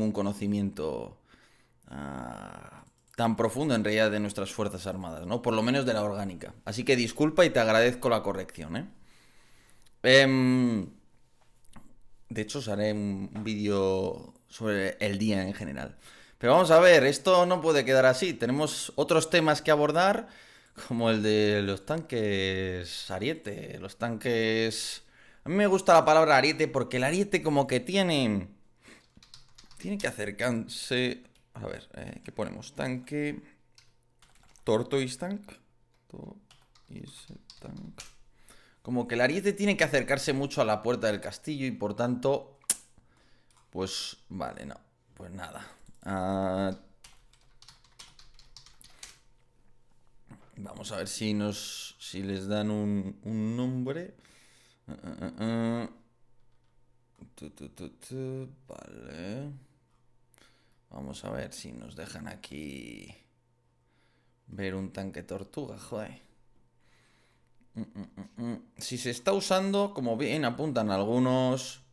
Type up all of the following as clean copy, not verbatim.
un conocimiento tan profundo en realidad de nuestras Fuerzas Armadas, ¿no? Por lo menos de la orgánica. Así que disculpa y te agradezco la corrección, ¿eh? Em, de hecho, os haré un vídeo sobre el día en general. Pero vamos a ver, esto no puede quedar así. Tenemos otros temas que abordar, como el de los tanques ariete, los tanques... A mí me gusta la palabra ariete porque el ariete como que tiene que acercarse... A ver, ¿qué ponemos? Tanque... Tortoise Tank. Tortoise Tank. Como que el ariete tiene que acercarse mucho a la puerta del castillo y por tanto... Pues vale, no. Pues nada. Vamos a ver si les dan un nombre. Vale. Vamos a ver si nos dejan aquí ver un tanque tortuga, joder. Si se está usando, como bien apuntan algunos,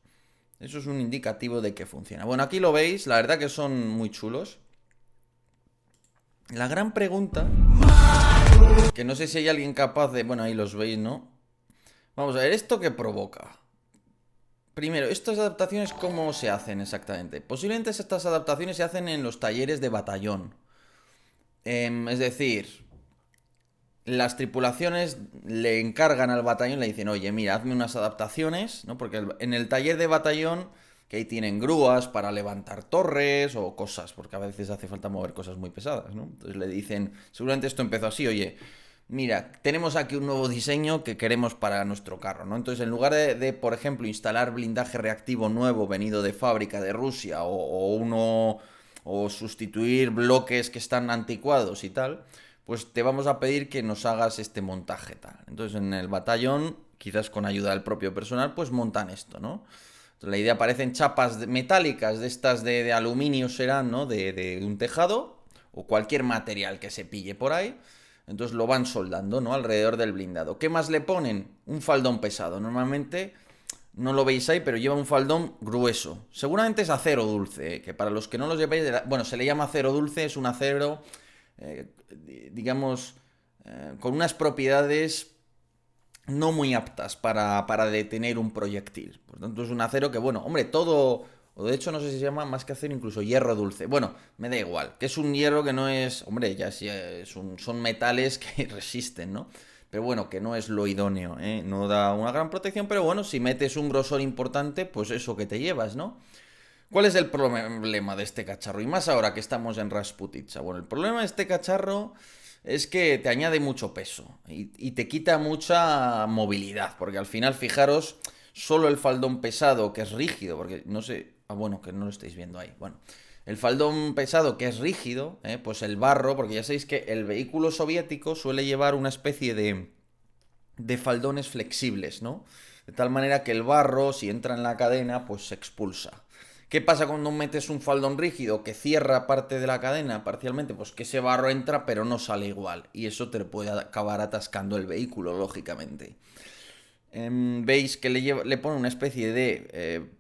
eso es un indicativo de que funciona. Bueno, aquí lo veis, la verdad que son muy chulos. La gran pregunta, que no sé si hay alguien capaz de... Bueno, ahí los veis, ¿no? Vamos a ver, ¿esto qué provoca? Primero, ¿estas adaptaciones cómo se hacen exactamente? Posiblemente estas adaptaciones se hacen en los talleres de batallón. Es decir, las tripulaciones le encargan al batallón, le dicen, oye, mira, hazme unas adaptaciones, ¿no? Porque en el taller de batallón, que ahí tienen grúas para levantar torres o cosas, porque a veces hace falta mover cosas muy pesadas, ¿no? Entonces le dicen, seguramente esto empezó así, oye, mira, tenemos aquí un nuevo diseño que queremos para nuestro carro, ¿no? Entonces, en lugar por ejemplo, instalar blindaje reactivo nuevo venido de fábrica de Rusia o sustituir bloques que están anticuados y tal, pues te vamos a pedir que nos hagas este montaje tal. Entonces, en el batallón, quizás con ayuda del propio personal, pues montan esto, ¿no? Entonces, la idea parecen chapas metálicas de estas de aluminio serán, ¿no? De un tejado o cualquier material que se pille por ahí. Entonces lo van soldando, ¿no? Alrededor del blindado. ¿Qué más le ponen? Un faldón pesado. Normalmente no lo veis ahí, pero lleva un faldón grueso. Seguramente es acero dulce, que para los que no lo llevéis, bueno, se le llama acero dulce, es un acero, eh, digamos, con unas propiedades no muy aptas para detener un proyectil. Por tanto, es un acero que, bueno, hombre, todo, o de hecho no sé si se llama más que acero, incluso hierro dulce. Bueno, me da igual, que es un hierro que no es, hombre, ya sí son metales que resisten, ¿no? Pero bueno, que no es lo idóneo, ¿eh? No da una gran protección, pero bueno, si metes un grosor importante, pues eso que te llevas, ¿no? ¿Cuál es el problema de este cacharro? Y más ahora que estamos en Rasputitsa. Bueno, el problema de este cacharro es que te añade mucho peso y te quita mucha movilidad, porque al final, fijaros, solo el faldón pesado, que es rígido, porque no sé, bueno, que no lo estáis viendo ahí, bueno, el faldón pesado que es rígido, pues el barro, porque ya sabéis que el vehículo soviético suele llevar una especie de faldones flexibles, ¿no? De tal manera que el barro, si entra en la cadena, pues se expulsa. ¿Qué pasa cuando metes un faldón rígido que cierra parte de la cadena parcialmente? Pues que ese barro entra pero no sale igual. Y eso te puede acabar atascando el vehículo, lógicamente. Veis que le pone una especie de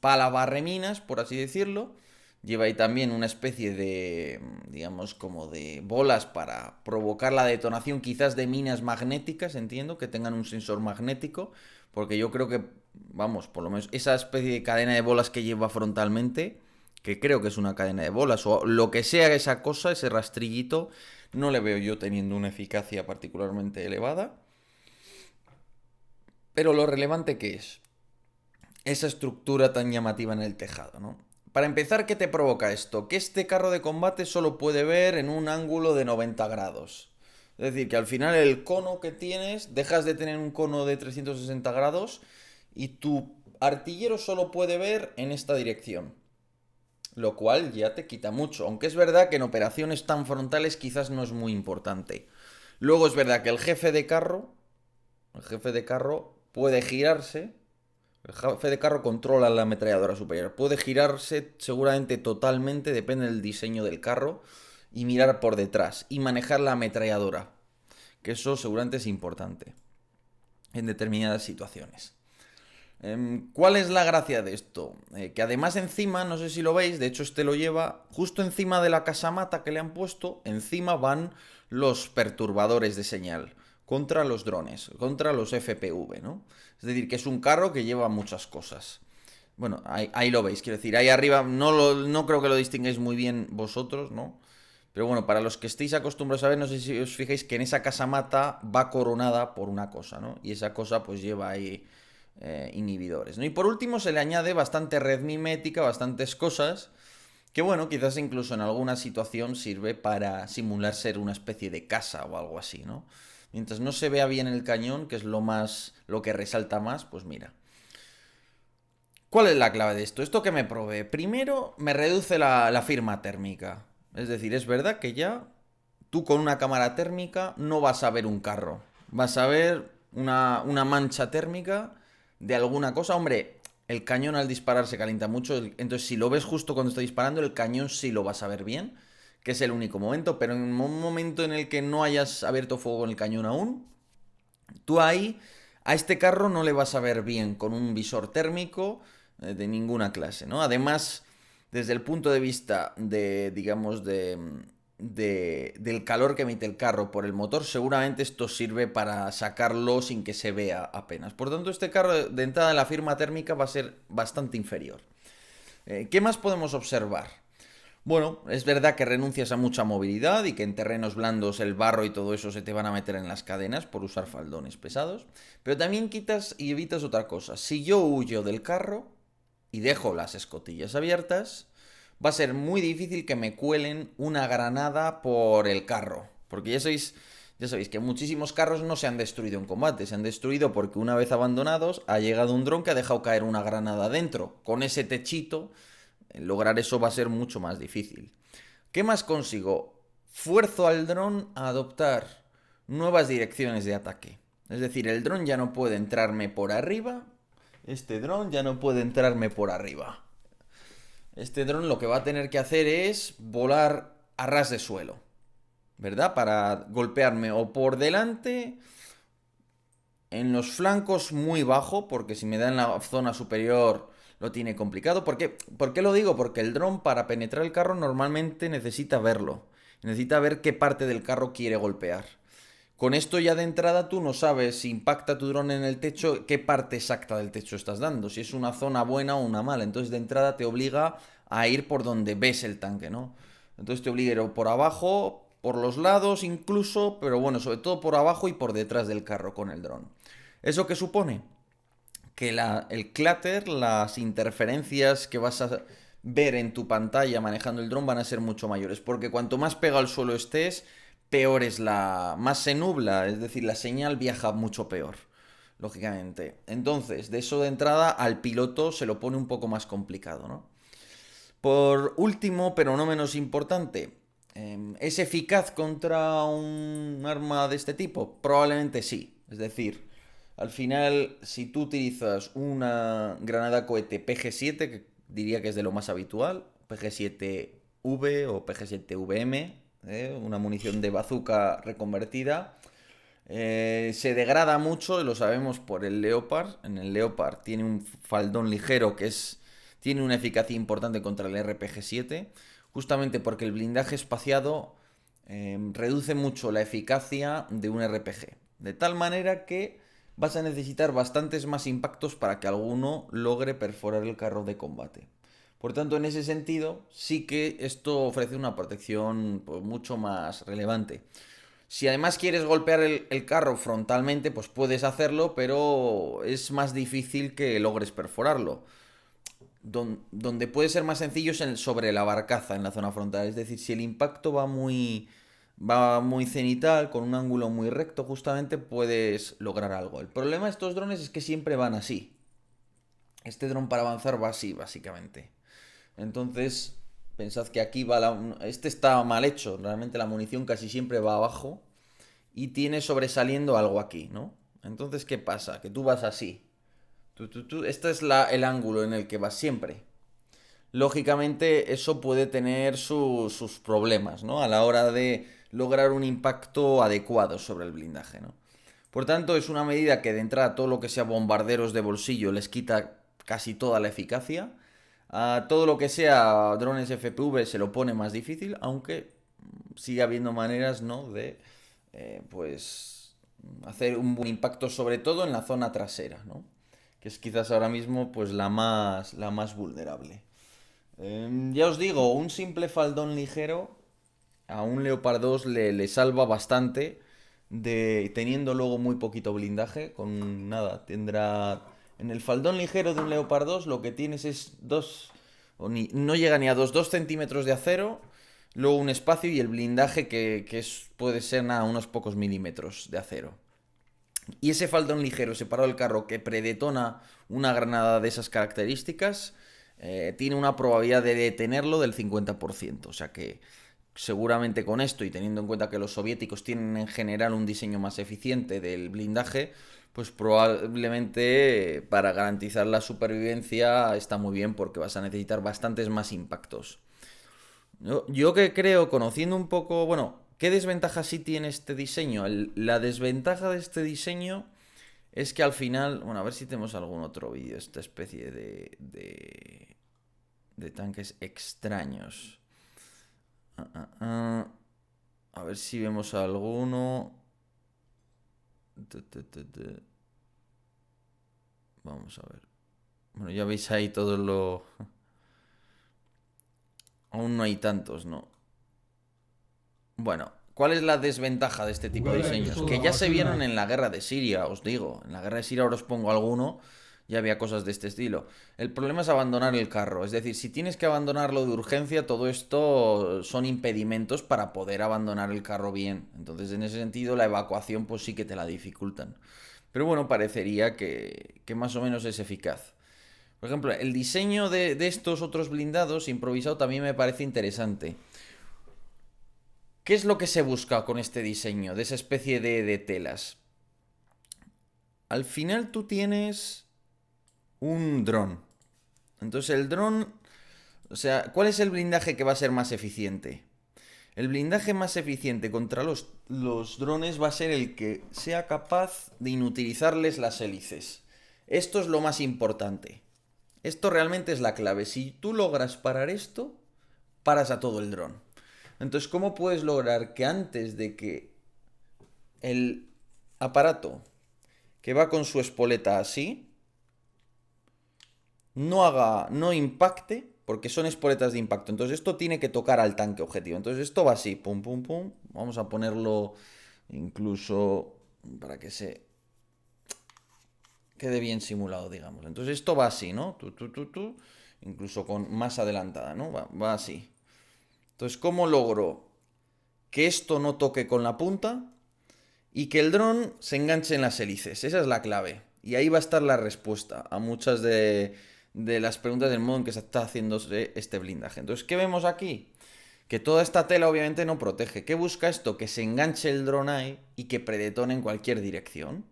pala barreminas, por así decirlo. Lleva ahí también una especie de, digamos, como de bolas para provocar la detonación quizás de minas magnéticas, entiendo, que tengan un sensor magnético, porque yo creo que, vamos, por lo menos esa especie de cadena de bolas que lleva frontalmente, que creo que es una cadena de bolas, o lo que sea esa cosa, ese rastrillito, no le veo yo teniendo una eficacia particularmente elevada. Pero lo relevante que es esa estructura tan llamativa en el tejado, ¿no? Para empezar, ¿qué te provoca esto? Que este carro de combate solo puede ver en un ángulo de 90 grados. Es decir, que al final el cono que tienes, dejas de tener un cono de 360 grados y tu artillero solo puede ver en esta dirección. Lo cual ya te quita mucho, aunque es verdad que en operaciones tan frontales quizás no es muy importante. Luego es verdad que el jefe de carro puede girarse. El jefe de carro controla la ametralladora superior. Puede girarse seguramente totalmente, depende del diseño del carro, y mirar por detrás y manejar la ametralladora. Que eso seguramente es importante en determinadas situaciones. ¿Cuál es la gracia de esto? Que además encima, no sé si lo veis, de hecho este lo lleva justo encima de la casamata que le han puesto, encima van los perturbadores de señal contra los drones, contra los FPV, ¿no? Es decir, que es un carro que lleva muchas cosas. Bueno, ahí lo veis, quiero decir, ahí arriba no creo que lo distingáis muy bien vosotros, ¿no? Pero bueno, para los que estéis acostumbrados a ver, no sé si os fijáis que en esa casamata va coronada por una cosa, ¿no? Y esa cosa pues lleva ahí inhibidores, ¿no? Y por último se le añade bastante red mimética, bastantes cosas, que bueno, quizás incluso en alguna situación sirve para simular ser una especie de casa o algo así, ¿no? Mientras no se vea bien el cañón, que es lo que resalta más, pues mira. ¿Cuál es la clave de esto? ¿Esto que me provee? Primero, me reduce la firma térmica. Es decir, es verdad que ya tú con una cámara térmica no vas a ver un carro. Vas a ver una mancha térmica de alguna cosa. Hombre, el cañón al disparar se calienta mucho. Entonces, si lo ves justo cuando está disparando, el cañón sí lo vas a ver bien. Que es el único momento. Pero en un momento en el que no hayas abierto fuego con el cañón aún, tú ahí a este carro no le vas a ver bien con un visor térmico de ninguna clase, ¿no? Además, desde el punto de vista de, digamos, del calor que emite el carro por el motor, seguramente esto sirve para sacarlo sin que se vea apenas. Por tanto, este carro de entrada en la firma térmica va a ser bastante inferior. ¿Qué más podemos observar? Bueno, es verdad que renuncias a mucha movilidad y que en terrenos blandos el barro y todo eso se te van a meter en las cadenas por usar faldones pesados, pero también quitas y evitas otra cosa. Si yo huyo del carro y dejo las escotillas abiertas, va a ser muy difícil que me cuelen una granada por el carro, porque ya sabéis que muchísimos carros no se han destruido en combate, se han destruido porque una vez abandonados ha llegado un dron que ha dejado caer una granada dentro. Con ese techito lograr eso va a ser mucho más difícil. ¿Qué más consigo? Fuerzo al dron a adoptar nuevas direcciones de ataque. Es decir, el dron ya no puede entrarme por arriba. Este dron ya no puede entrarme por arriba. Este dron lo que va a tener que hacer es volar a ras de suelo, ¿verdad? Para golpearme o por delante, en los flancos muy bajo, porque si me da en la zona superior lo tiene complicado. ¿Por qué lo digo? Porque el dron para penetrar el carro normalmente necesita verlo. Necesita ver qué parte del carro quiere golpear. Con esto ya de entrada tú no sabes si impacta tu dron en el techo, qué parte exacta del techo estás dando, si es una zona buena o una mala. Entonces de entrada te obliga a ir por donde ves el tanque, ¿no? Entonces te obliga a ir por abajo, por los lados incluso, pero bueno, sobre todo por abajo y por detrás del carro con el dron. ¿Eso qué supone? Que el clutter, las interferencias que vas a ver en tu pantalla manejando el dron van a ser mucho mayores, porque cuanto más pegado al suelo estés, peor es más se nubla, es decir, la señal viaja mucho peor, lógicamente. Entonces, de eso de entrada al piloto se lo pone un poco más complicado, ¿no? Por último, pero no menos importante, ¿es eficaz contra un arma de este tipo? Probablemente sí. Es decir, al final, si tú utilizas una granada cohete PG-7, que diría que es de lo más habitual, PG-7V o PG-7VM, una munición de bazooka reconvertida, se degrada mucho, lo sabemos por el Leopard. En el Leopard tiene un faldón ligero tiene una eficacia importante contra el RPG-7, justamente porque el blindaje espaciado reduce mucho la eficacia de un RPG. De tal manera que vas a necesitar bastantes más impactos para que alguno logre perforar el carro de combate. Por tanto, en ese sentido, sí que esto ofrece una protección pues, mucho más relevante. Si además quieres golpear el carro frontalmente, pues puedes hacerlo, pero es más difícil que logres perforarlo. Donde puede ser más sencillo es sobre la barcaza, en la zona frontal. Es decir, si el impacto va muy cenital, con un ángulo muy recto, justamente puedes lograr algo. El problema de estos drones es que siempre van así. Este dron para avanzar va así, básicamente. Entonces, pensad que aquí este está mal hecho. Realmente la munición casi siempre va abajo y tiene sobresaliendo algo aquí, ¿no? Entonces, ¿qué pasa? Que tú vas así. Este es el ángulo en el que vas siempre. Lógicamente, eso puede tener sus problemas, ¿no? A la hora de lograr un impacto adecuado sobre el blindaje, ¿no? Por tanto, es una medida que de entrada todo lo que sea bombarderos de bolsillo les quita casi toda la eficacia. A todo lo que sea drones FPV se lo pone más difícil, aunque sigue habiendo maneras, ¿no? De, pues, hacer un buen impacto, sobre todo en la zona trasera, ¿no? Que es quizás ahora mismo, pues, la más vulnerable. Ya os digo, un simple faldón ligero a un Leopard 2 le salva bastante teniendo luego muy poquito blindaje. Con nada, tendrá... En el faldón ligero de un Leopard 2 lo que tienes es no llega ni a 2 centímetros de acero, luego un espacio y el blindaje puede ser nada, unos pocos milímetros de acero. Y ese faldón ligero separado del carro que predetona una granada de esas características, tiene una probabilidad de detenerlo del 50%. O sea que seguramente con esto, y teniendo en cuenta que los soviéticos tienen en general un diseño más eficiente del blindaje, pues probablemente para garantizar la supervivencia está muy bien porque vas a necesitar bastantes más impactos. Yo que creo, conociendo un poco, bueno, ¿qué desventaja sí tiene este diseño? La desventaja de este diseño es que al final, bueno, a ver si tenemos algún otro vídeo, esta especie de tanques extraños. A ver si vemos alguno. Vamos a ver. Bueno, ya veis ahí todo lo... Aún no hay tantos, ¿no? Bueno, ¿cuál es la desventaja de este tipo de diseños? Que ya se vieron en la guerra de Siria, os digo. En la guerra de Siria ahora os pongo alguno. Ya había cosas de este estilo. El problema es abandonar el carro. Es decir, si tienes que abandonarlo de urgencia, todo esto son impedimentos para poder abandonar el carro bien. Entonces, en ese sentido, la evacuación pues sí que te la dificultan. Pero bueno, parecería que más o menos es eficaz. Por ejemplo, el diseño de estos otros blindados improvisado también me parece interesante. ¿Qué es lo que se busca con este diseño, de esa especie de telas? Al final tú tienes un dron. Entonces el dron, o sea, ¿cuál es el blindaje que va a ser más eficiente? El blindaje más eficiente contra los drones va a ser el que sea capaz de inutilizarles las hélices. Esto es lo más importante. Esto realmente es la clave. Si tú logras parar esto, paras a todo el dron. Entonces, ¿cómo puedes lograr que antes de que el aparato que va con su espoleta así no impacte, porque son espoletas de impacto? Entonces esto tiene que tocar al tanque objetivo. Entonces esto va así, pum, pum, pum. Vamos a ponerlo incluso para que se quede bien simulado, digamos. Entonces esto va así, ¿no? Incluso con más adelantada, ¿no? Va así. Entonces, ¿cómo logro que esto no toque con la punta y que el dron se enganche en las hélices? Esa es la clave. Y ahí va a estar la respuesta a muchas de las preguntas del modo en que se está haciendo este blindaje. Entonces, ¿qué vemos aquí? Que toda esta tela obviamente no protege. ¿Qué busca esto? Que se enganche el dron ahí y que predetone en cualquier dirección.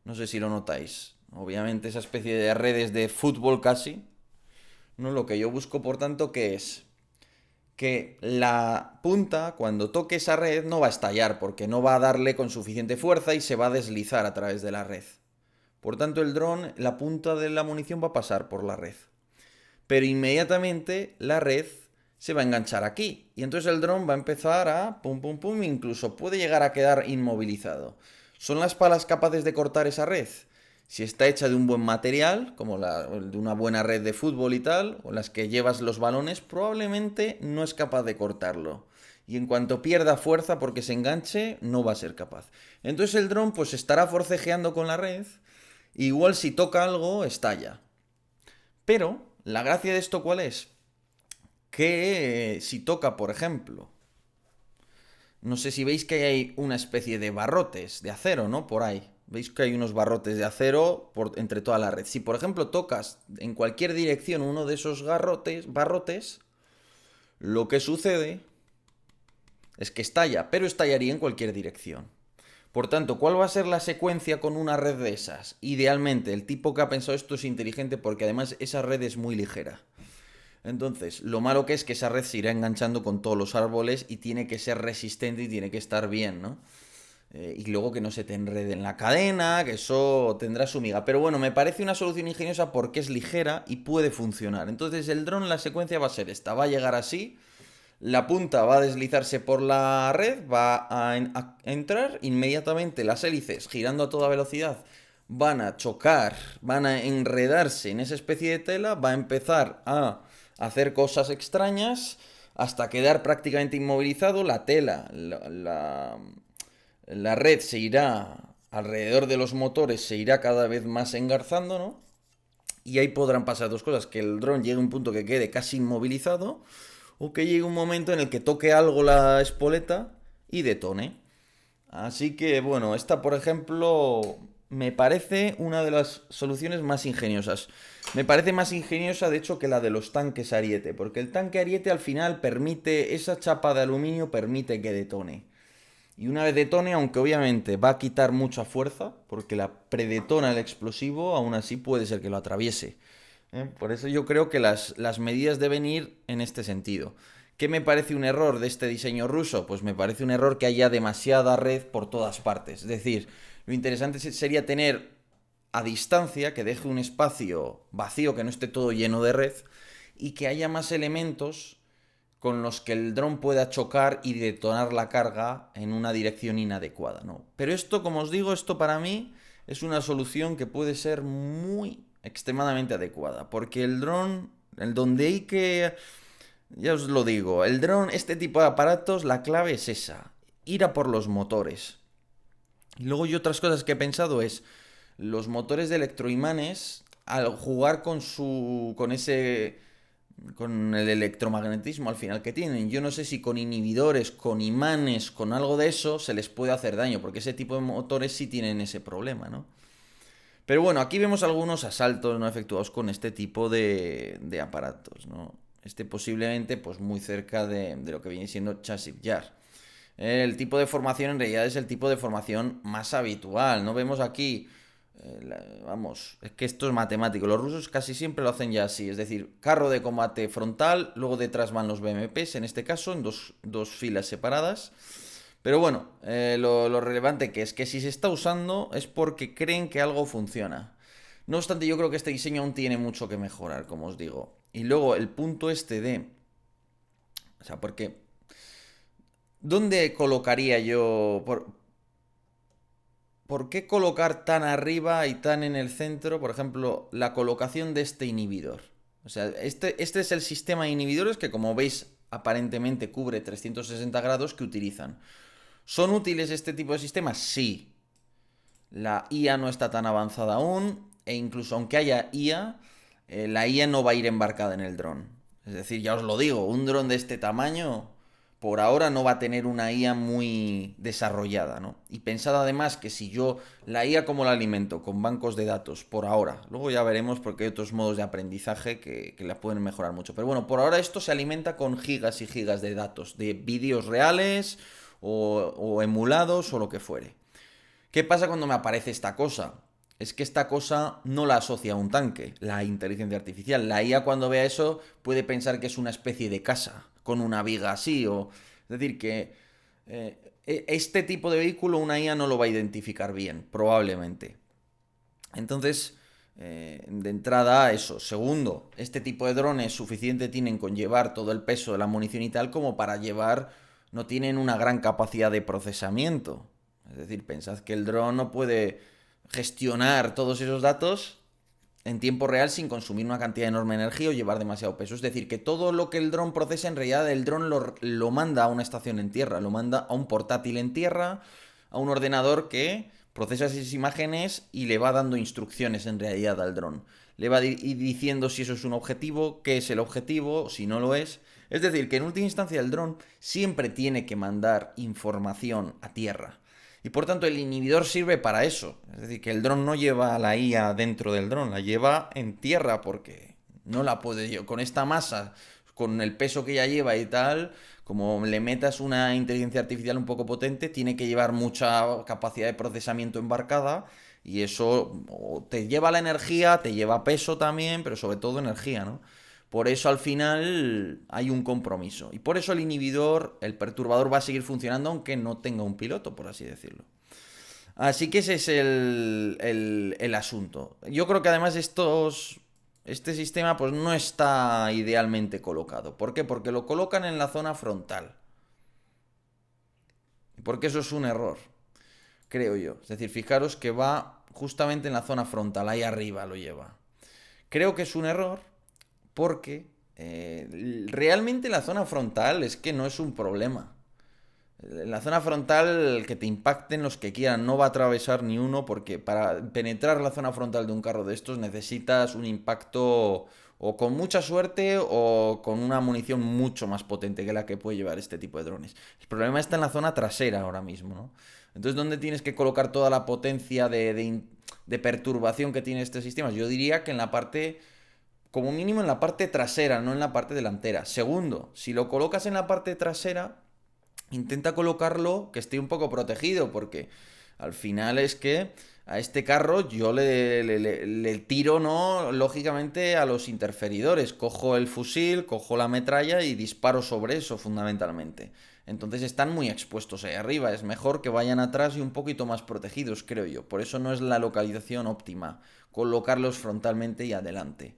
No sé si lo notáis. Obviamente esa especie de redes de fútbol casi. No, lo que yo busco, por tanto, ¿qué es? Que la punta, cuando toque esa red, no va a estallar, porque no va a darle con suficiente fuerza y se va a deslizar a través de la red. Por tanto, el dron, la punta de la munición va a pasar por la red. Pero inmediatamente la red se va a enganchar aquí. Y entonces el dron va a empezar a pum, pum, pum, incluso puede llegar a quedar inmovilizado. ¿Son las palas capaces de cortar esa red? Si está hecha de un buen material, como de una buena red de fútbol y tal, o las que llevas los balones, probablemente no es capaz de cortarlo. Y en cuanto pierda fuerza porque se enganche, no va a ser capaz. Entonces el dron pues estará forcejeando con la red. Igual si toca algo, estalla. Pero la gracia de esto, ¿cuál es? Que si toca, por ejemplo, no sé si veis que hay una especie de barrotes de acero, ¿no? Por ahí. Veis que hay unos barrotes de acero entre toda la red. Si, por ejemplo, tocas en cualquier dirección uno de esos barrotes, lo que sucede es que estalla, pero estallaría en cualquier dirección. Por tanto, ¿cuál va a ser la secuencia con una red de esas? Idealmente, el tipo que ha pensado esto es inteligente porque además esa red es muy ligera. Entonces, lo malo que es que esa red se irá enganchando con todos los árboles y tiene que ser resistente y tiene que estar bien, ¿no? Y luego que no se te enrede en la cadena, que eso tendrá su miga. Pero bueno, me parece una solución ingeniosa porque es ligera y puede funcionar. Entonces el dron, la secuencia va a ser esta, va a llegar así, la punta va a deslizarse por la red, va a entrar, inmediatamente las hélices girando a toda velocidad van a chocar, van a enredarse en esa especie de tela, va a empezar a hacer cosas extrañas hasta quedar prácticamente inmovilizado, la tela, la red se irá alrededor de los motores, se irá cada vez más engarzando, ¿no? Y ahí podrán pasar dos cosas, que el dron llegue a un punto que quede casi inmovilizado o que llegue un momento en el que toque algo la espoleta y detone. Así que bueno, esta por ejemplo me parece una de las soluciones más ingeniosas. Me parece más ingeniosa de hecho que la de los tanques Ariete, porque el tanque Ariete al final permite, esa chapa de aluminio permite que detone. Y una vez detone, aunque obviamente va a quitar mucha fuerza, porque la predetona el explosivo, aún así puede ser que lo atraviese. Por eso yo creo que las medidas deben ir en este sentido. ¿Qué me parece un error de este diseño ruso? Pues me parece un error que haya demasiada red por todas partes. Es decir, lo interesante sería tener a distancia, que deje un espacio vacío, que no esté todo lleno de red, y que haya más elementos con los que el dron pueda chocar y detonar la carga en una dirección inadecuada, ¿no? Pero esto, como os digo, esto para mí es una solución que puede ser muy extremadamente adecuada, porque el dron, el donde hay que, ya os lo digo, el dron, este tipo de aparatos, la clave es esa, ir a por los motores. Y luego y otras cosas que he pensado es, los motores de electroimanes, al jugar con ese con el electromagnetismo al final que tienen. Yo no sé si con inhibidores, con imanes, con algo de eso se les puede hacer daño, porque ese tipo de motores sí tienen ese problema, ¿no? Pero bueno, aquí vemos algunos asaltos no efectuados con este tipo de aparatos, ¿no? Este posiblemente pues muy cerca de lo que viene siendo Chassiv Yar. El tipo de formación en realidad es el tipo de formación más habitual. No vemos aquí, vamos, es que esto es matemático. Los rusos casi siempre lo hacen ya así. Es decir, carro de combate frontal, luego detrás van los BMPs, en este caso, en dos filas separadas. Pero bueno, lo relevante que es que si se está usando es porque creen que algo funciona. No obstante, yo creo que este diseño aún tiene mucho que mejorar, como os digo. Y luego el punto este de... O sea, porque ¿dónde colocaría yo? ¿Por qué colocar tan arriba y tan en el centro, por ejemplo, la colocación de este inhibidor? O sea, este es el sistema de inhibidores que, como veis, aparentemente cubre 360 grados que utilizan. ¿Son útiles este tipo de sistemas? Sí. La IA no está tan avanzada aún, e incluso aunque haya IA, la IA no va a ir embarcada en el dron. Es decir, ya os lo digo, un dron de este tamaño por ahora no va a tener una IA muy desarrollada, ¿no? Y pensad además que si yo la IA como la alimento con bancos de datos, por ahora, luego ya veremos porque hay otros modos de aprendizaje que la pueden mejorar mucho. Pero bueno, por ahora esto se alimenta con gigas y gigas de datos, de vídeos reales o emulados o lo que fuere. ¿Qué pasa cuando me aparece esta cosa? Es que esta cosa no la asocia a un tanque, la inteligencia artificial. La IA cuando vea eso puede pensar que es una especie de casa, con una viga así, o... Es decir, que este tipo de vehículo una IA no lo va a identificar bien, probablemente. Entonces, de entrada, eso. Segundo, este tipo de drones suficiente tienen con llevar todo el peso de la munición y tal como para llevar... No tienen una gran capacidad de procesamiento. Es decir, pensad que el dron no puede gestionar todos esos datos en tiempo real sin consumir una cantidad enorme de energía o llevar demasiado peso. Es decir, que todo lo que el dron procesa, en realidad el dron lo manda a una estación en tierra, lo manda a un portátil en tierra, a un ordenador que procesa esas imágenes y le va dando instrucciones en realidad al dron. Le va diciendo si eso es un objetivo, qué es el objetivo, si no lo es. Es decir, que en última instancia el dron siempre tiene que mandar información a tierra. Y por tanto el inhibidor sirve para eso. Es decir, que el dron no lleva la IA dentro del dron, la lleva en tierra porque no la puede llevar. Con esta masa, con el peso que ya lleva y tal, como le metas una inteligencia artificial un poco potente, tiene que llevar mucha capacidad de procesamiento embarcada y eso te lleva la energía, te lleva peso también, pero sobre todo energía, ¿no? Por eso al final hay un compromiso. Y por eso el inhibidor, el perturbador va a seguir funcionando aunque no tenga un piloto, por así decirlo. Así que ese es el asunto. Yo creo que además este sistema pues no está idealmente colocado. ¿Por qué? Porque lo colocan en la zona frontal. Porque eso es un error, creo yo. Es decir, fijaros que va justamente en la zona frontal, ahí arriba lo lleva. Creo que es un error porque realmente la zona frontal es que no es un problema. En la zona frontal, que te impacten los que quieran, no va a atravesar ni uno porque para penetrar la zona frontal de un carro de estos necesitas un impacto o con mucha suerte o con una munición mucho más potente que la que puede llevar este tipo de drones. El problema está en la zona trasera ahora mismo, ¿no? Entonces, ¿dónde tienes que colocar toda la potencia de perturbación que tiene este sistema? Yo diría que en la parte, como mínimo en la parte trasera, no en la parte delantera. Segundo, si lo colocas en la parte trasera, intenta colocarlo que esté un poco protegido, porque al final es que a este carro yo le tiro, ¿no? Lógicamente a los interferidores. Cojo el fusil, cojo la metralla y disparo sobre eso, fundamentalmente. Entonces están muy expuestos ahí arriba. Es mejor que vayan atrás y un poquito más protegidos, creo yo. Por eso no es la localización óptima. Colocarlos frontalmente y adelante.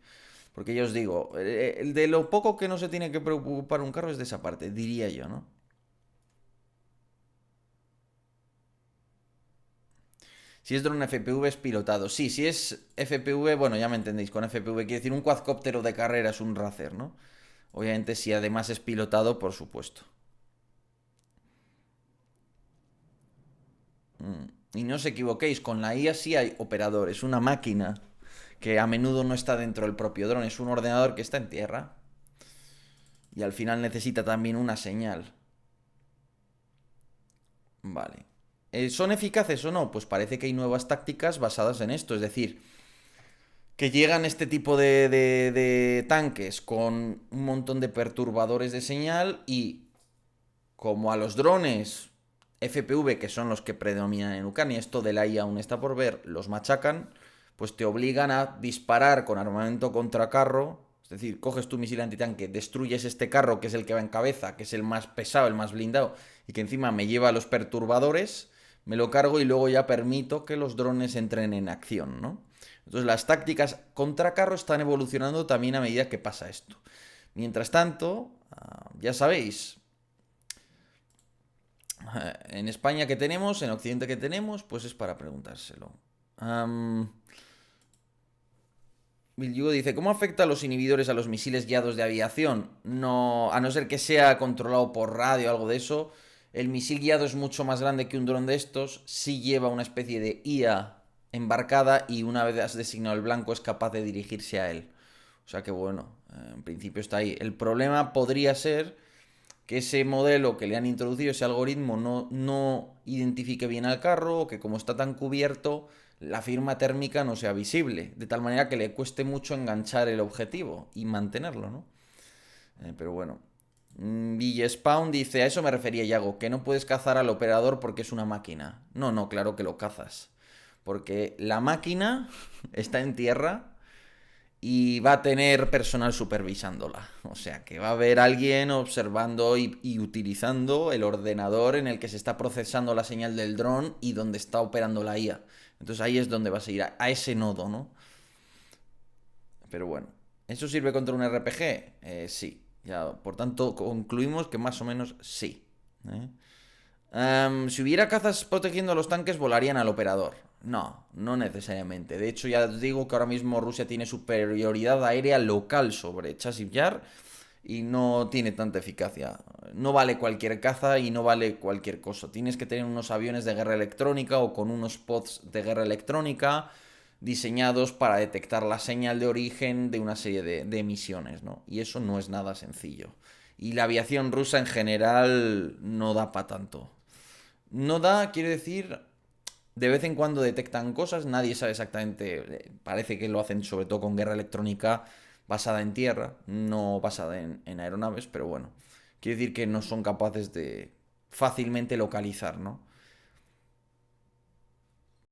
Porque ya os digo, de lo poco que no se tiene que preocupar un carro es de esa parte, diría yo, ¿no? Si es dron FPV es pilotado. Sí, si es FPV, bueno, ya me entendéis. Con FPV quiere decir un cuadcóptero de carrera, es un Racer, ¿no? Obviamente, si además es pilotado, por supuesto. Y no os equivoquéis, con la IA sí hay operador, es una máquina que a menudo no está dentro del propio dron, es un ordenador que está en tierra y al final necesita también una señal. Vale. ¿Son eficaces o no? Pues parece que hay nuevas tácticas basadas en esto, es decir, que llegan este tipo de tanques con un montón de perturbadores de señal y como a los drones FPV, que son los que predominan en Ucrania, esto de la IA aún está por ver, los machacan, pues te obligan a disparar con armamento contra carro, es decir, coges tu misil antitanque, destruyes este carro que es el que va en cabeza, que es el más pesado, el más blindado, y que encima me lleva a los perturbadores, me lo cargo y luego ya permito que los drones entren en acción, ¿no? Entonces las tácticas contra carro están evolucionando también a medida que pasa esto. Mientras tanto, ya sabéis, en España que tenemos, en Occidente que tenemos, pues es para preguntárselo. Bill Yugo dice, ¿cómo afecta a los inhibidores a los misiles guiados de aviación? No, a no ser que sea controlado por radio o algo de eso. El misil guiado es mucho más grande que un dron de estos. Sí lleva una especie de IA embarcada y una vez has designado el blanco es capaz de dirigirse a él. O sea que bueno, en principio está ahí. El problema podría ser que ese modelo que le han introducido, ese algoritmo, no identifique bien al carro o que como está tan cubierto, la firma térmica no sea visible, de tal manera que le cueste mucho enganchar el objetivo y mantenerlo, ¿no? Pero bueno. Villespawn dice, a eso me refería Yago, que no puedes cazar al operador porque es una máquina. No, no, claro que lo cazas. Porque la máquina está en tierra y va a tener personal supervisándola. O sea, que va a haber alguien observando y utilizando el ordenador en el que se está procesando la señal del dron y donde está operando la IA. Entonces ahí es donde vas a ir, a ese nodo, ¿no? Pero bueno, ¿eso sirve contra un RPG? Sí. Ya, por tanto, concluimos que más o menos sí. ¿eh? Si hubiera cazas protegiendo a los tanques, volarían al operador. No, no necesariamente. De hecho, ya os digo que ahora mismo Rusia tiene superioridad aérea local sobre Chasiv Yar y no tiene tanta eficacia. No vale cualquier caza y no vale cualquier cosa. Tienes que tener unos aviones de guerra electrónica o con unos pods de guerra electrónica diseñados para detectar la señal de origen de una serie de emisiones, ¿no? Y eso no es nada sencillo. Y la aviación rusa en general no da para tanto. No da, quiere decir, de vez en cuando detectan cosas, nadie sabe exactamente, parece que lo hacen sobre todo con guerra electrónica basada en tierra, no basada en aeronaves, pero bueno, quiere decir que no son capaces de fácilmente localizar, ¿no?